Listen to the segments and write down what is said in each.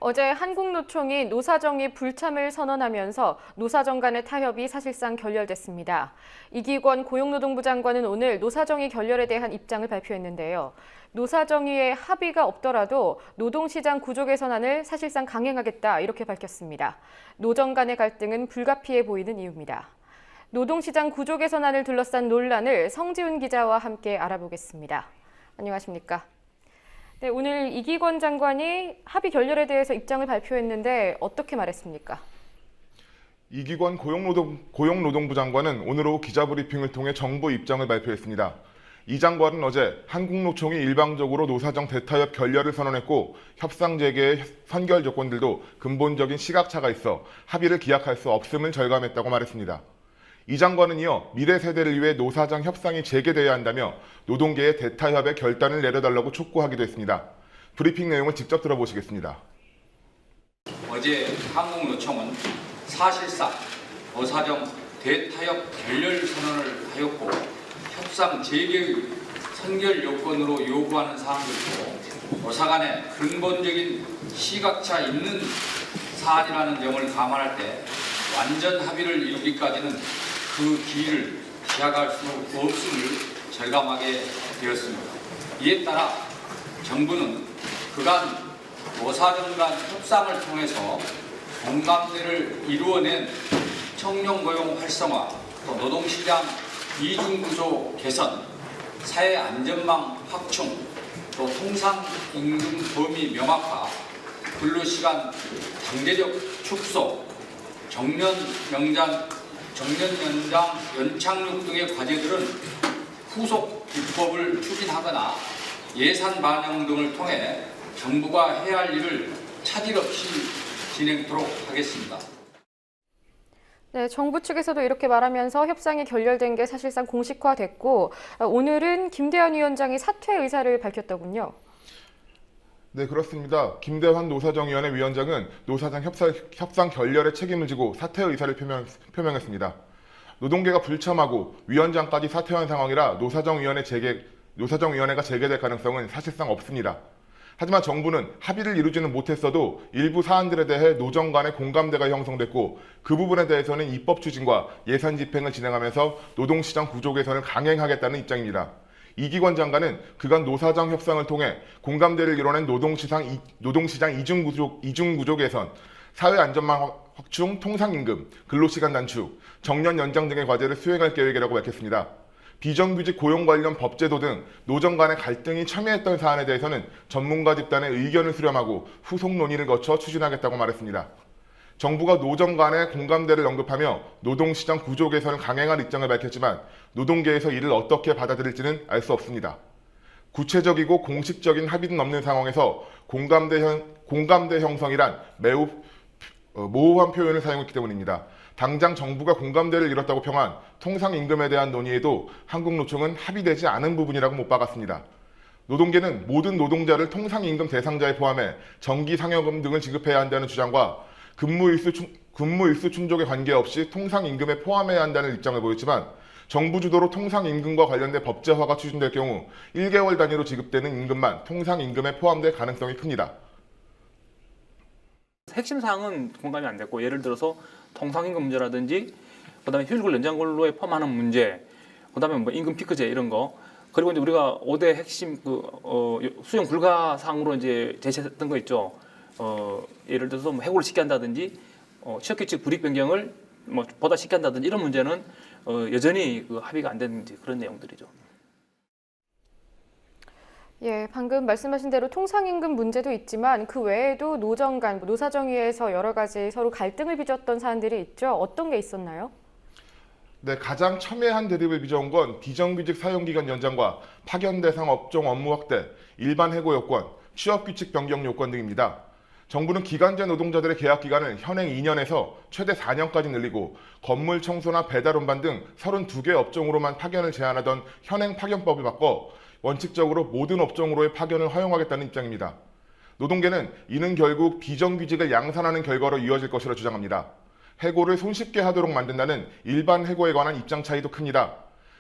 어제 한국노총이 노사정의 불참을 선언하면서 노사정 간의 타협이 사실상 결렬됐습니다. 이기권 고용노동부 장관은 오늘 노사정의 결렬에 대한 입장을 발표했는데요. 노사정의의 합의가 없더라도 노동시장 구조 개선안을 사실상 강행하겠다 이렇게 밝혔습니다. 노정 간의 갈등은 불가피해 보이는 이유입니다. 노동시장 구조 개선안을 둘러싼 논란을 성지훈 기자와 함께 알아보겠습니다. 안녕하십니까? 네, 오늘 이기권 장관이 합의 결렬에 대해서 입장을 발표했는데 어떻게 말했습니까? 이기권 고용노동부 장관은 오늘 오후 기자브리핑을 통해 정부 입장을 발표했습니다. 이 장관은 어제 한국노총이 일방적으로 노사정 대타협 결렬을 선언했고 협상 재개의 선결 조건들도 근본적인 시각차가 있어 합의를 기약할 수 없음을 절감했다고 말했습니다. 이 장관은 이어 미래 세대를 위해 노사정 협상이 재개돼야 한다며 노동계의 대타협의 결단을 내려달라고 촉구하기도 했습니다. 브리핑 내용을 직접 들어보시겠습니다. 어제 한국노총은 사실상 노사정 대타협 결렬 선언을 하였고 협상 재개의 선결 요건으로 요구하는 사항들도 노사 간의 근본적인 시각차 있는 사안이라는 점을 감안할 때 완전 합의를 이루기까지는 그 길을 기약할 수 없음을 절감하게 되었습니다. 이에 따라 정부는 그간 노사정 간 협상을 통해서 공감대를 이루어낸 청년고용 활성화, 또 노동시장 이중구조 개선, 사회안전망 확충, 또 통상임금 범위 명확화, 근로시간 강제적 축소, 정년 연장력 등의 과제들은 후속 입법을 추진하거나 예산 반영 등을 통해 정부가 해야 할 일을 차질 없이 진행토록 하겠습니다. 네, 정부 측에서도 이렇게 말하면서 협상이 결렬된 게 사실상 공식화됐고 오늘은 김대환 위원장이 사퇴 의사를 밝혔더군요. 네, 그렇습니다. 김대환 노사정위원회 위원장은 노사정 협상 결렬의 책임을 지고 사퇴 의사를 표명했습니다. 노동계가 불참하고 위원장까지 사퇴한 상황이라 노사정위원회가 재개될 가능성은 사실상 없습니다. 하지만 정부는 합의를 이루지는 못했어도 일부 사안들에 대해 노정 간의 공감대가 형성됐고 그 부분에 대해서는 입법 추진과 예산 집행을 진행하면서 노동시장 구조 개선을 강행하겠다는 입장입니다. 이기권 장관은 그간 노사정 협상을 통해 공감대를 이뤄낸 노동시장 이중구조 개선, 사회안전망 확충, 통상임금, 근로시간 단축, 정년 연장 등의 과제를 수행할 계획이라고 밝혔습니다. 비정규직 고용 관련 법제도 등 노정 간의 갈등이 첨예했던 사안에 대해서는 전문가 집단의 의견을 수렴하고 후속 논의를 거쳐 추진하겠다고 말했습니다. 정부가 노정 간의 공감대를 언급하며 노동시장 구조 개선을 강행할 입장을 밝혔지만 노동계에서 이를 어떻게 받아들일지는 알 수 없습니다. 구체적이고 공식적인 합의는 없는 상황에서 공감대 형성이란 매우 모호한 표현을 사용했기 때문입니다. 당장 정부가 공감대를 이뤘다고 평한 통상임금에 대한 논의에도 한국노총은 합의되지 않은 부분이라고 못 박았습니다. 노동계는 모든 노동자를 통상임금 대상자에 포함해 정기 상여금 등을 지급해야 한다는 주장과 근무일수 충족에 관계없이 통상임금에 포함해야 한다는 입장을 보였지만 정부 주도로 통상임금과 관련된 법제화가 추진될 경우 1개월 단위로 지급되는 임금만 통상임금에 포함될 가능성이 큽니다. 핵심 사항은 공감이 안 됐고 예를 들어서 통상임금 문제라든지 그다음에 휴직을 연장 근로에 포함하는 문제, 그다음에 뭐 임금 피크제 이런 거, 그리고 이제 우리가 5대 핵심 수용 불가 사항으로 이제 제시했던 거 있죠. 예를 들어서 뭐 해고를 쉽게 한다든지 취업규칙 불이익 변경을 뭐 보다 쉽게 한다든지 이런 문제는 여전히 합의가 안 된 그런 내용들이죠. 예, 방금 말씀하신 대로 통상임금 문제도 있지만 그 외에도 노정 간, 노사정위에서 여러 가지 서로 갈등을 빚었던 사안들이 있죠. 어떤 게 있었나요? 네, 가장 첨예한 대립을 빚어온 건 비정규직 사용기간 연장과 파견 대상 업종 업무 확대, 일반 해고 요건, 취업규칙 변경 요건 등입니다. 정부는 기간제 노동자들의 계약 기간을 현행 2년에서 최대 4년까지 늘리고 건물 청소나 배달 운반 등 32개 업종으로만 파견을 제한하던 현행 파견법을 바꿔 원칙적으로 모든 업종으로의 파견을 허용하겠다는 입장입니다. 노동계는 이는 결국 비정규직을 양산하는 결과로 이어질 것이라 주장합니다. 해고를 손쉽게 하도록 만든다는 일반 해고에 관한 입장 차이도 큽니다.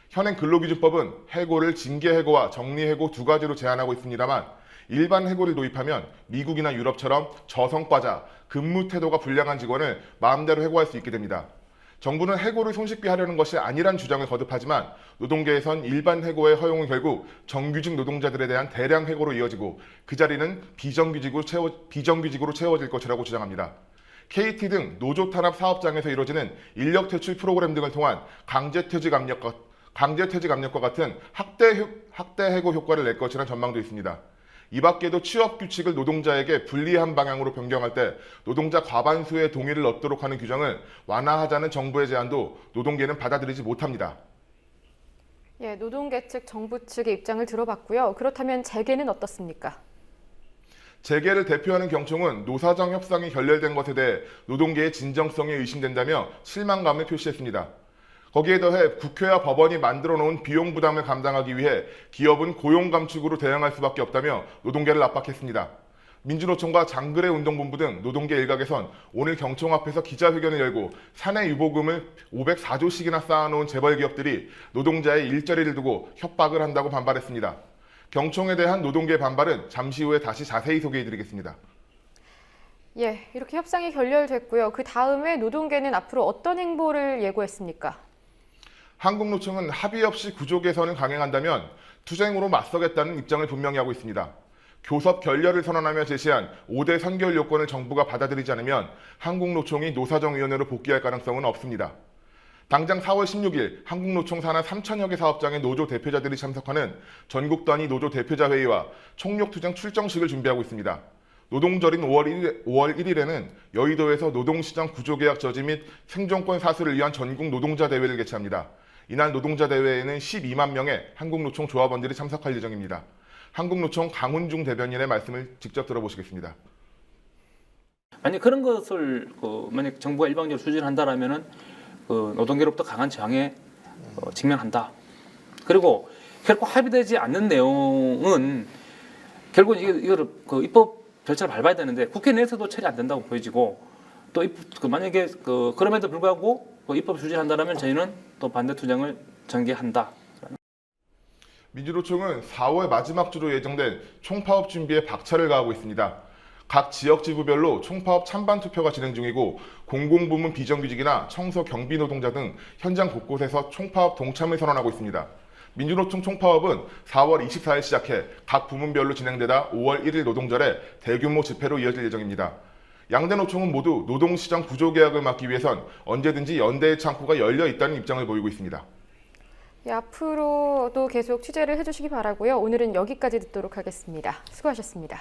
현행 근로기준법은 해고를 징계해고와 정리해고 두 가지로 제한하고 있습니다만 일반 해고를 도입하면 미국이나 유럽처럼 저성과자, 근무 태도가 불량한 직원을 마음대로 해고할 수 있게 됩니다. 정부는 해고를 손쉽게 하려는 것이 아니란 주장을 거듭하지만 노동계에선 일반 해고의 허용은 결국 정규직 노동자들에 대한 대량 해고로 이어지고 그 자리는 비정규직으로 채워질 것이라고 주장합니다. KT 등 노조 탄압 사업장에서 이루어지는 인력 퇴출 프로그램 등을 통한 강제퇴직 압력과 같은 학대 해고 효과를 낼 것이라는 전망도 있습니다. 이 밖에도 취업 규칙을 노동자에게 불리한 방향으로 변경할 때 노동자 과반수의 동의를 얻도록 하는 규정을 완화하자는 정부의 제안도 노동계는 받아들이지 못합니다. 예, 노동계 측, 정부 측의 입장을 들어봤고요. 그렇다면 재계는 어떻습니까? 재계를 대표하는 경총은 노사정 협상이 결렬된 것에 대해 노동계의 진정성이 의심된다며 실망감을 표시했습니다. 거기에 더해 국회와 법원이 만들어 놓은 비용 부담을 감당하기 위해 기업은 고용 감축으로 대응할 수밖에 없다며 노동계를 압박했습니다. 민주노총과 장그래 운동본부 등 노동계 일각에선 오늘 경총 앞에서 기자회견을 열고 사내 유보금을 504조씩이나 쌓아놓은 재벌 기업들이 노동자의 일자리를 두고 협박을 한다고 반발했습니다. 경총에 대한 노동계 반발은 잠시 후에 다시 자세히 소개해드리겠습니다. 예, 이렇게 협상이 결렬됐고요. 그 다음에 노동계는 앞으로 어떤 행보를 예고했습니까? 한국노총은 합의 없이 구조 개선을 강행한다면 투쟁으로 맞서겠다는 입장을 분명히 하고 있습니다. 교섭 결렬을 선언하며 제시한 5대 선결 요건을 정부가 받아들이지 않으면 한국노총이 노사정위원회로 복귀할 가능성은 없습니다. 당장 4월 16일 한국노총 산하 3천여 개 사업장의 노조 대표자들이 참석하는 전국 단위 노조 대표자 회의와 총력투쟁 출정식을 준비하고 있습니다. 노동절인 5월 1일에는 여의도에서 노동시장 구조계약 저지 및 생존권 사수를 위한 전국 노동자 대회를 개최합니다. 이날 노동자 대회에는 12만 명의 한국노총 조합원들이 참석할 예정입니다. 한국노총 강훈중 대변인의 말씀을 직접 들어보시겠습니다. 만약 그런 것을 만약 정부가 일방적으로 추진한다라면은 노동계로부터 강한 저항에 직면한다. 그리고 결코 합의되지 않는 내용은 결국 이거를 입법 절차를 밟아야 되는데 국회 내에서도 처리 안 된다고 보여지고 또 만약에 그럼에도 불구하고 입법 추진한다라면 저희는 또 반대 투쟁을 전개한다. 민주노총은 4월 마지막 주로 예정된 총파업 준비에 박차를 가하고 있습니다. 각 지역 지부별로 총파업 찬반 투표가 진행 중이고 공공부문 비정규직이나 청소 경비 노동자 등 현장 곳곳에서 총파업 동참을 선언하고 있습니다. 민주노총 총파업은 4월 24일 시작해 각 부문별로 진행되다 5월 1일 노동절에 대규모 집회로 이어질 예정입니다. 양대 노총은 모두 노동시장 구조개혁을 막기 위해선 언제든지 연대의 창구가 열려 있다는 입장을 보이고 있습니다. 예, 앞으로도 계속 취재를 해주시기 바라고요. 오늘은 여기까지 듣도록 하겠습니다. 수고하셨습니다.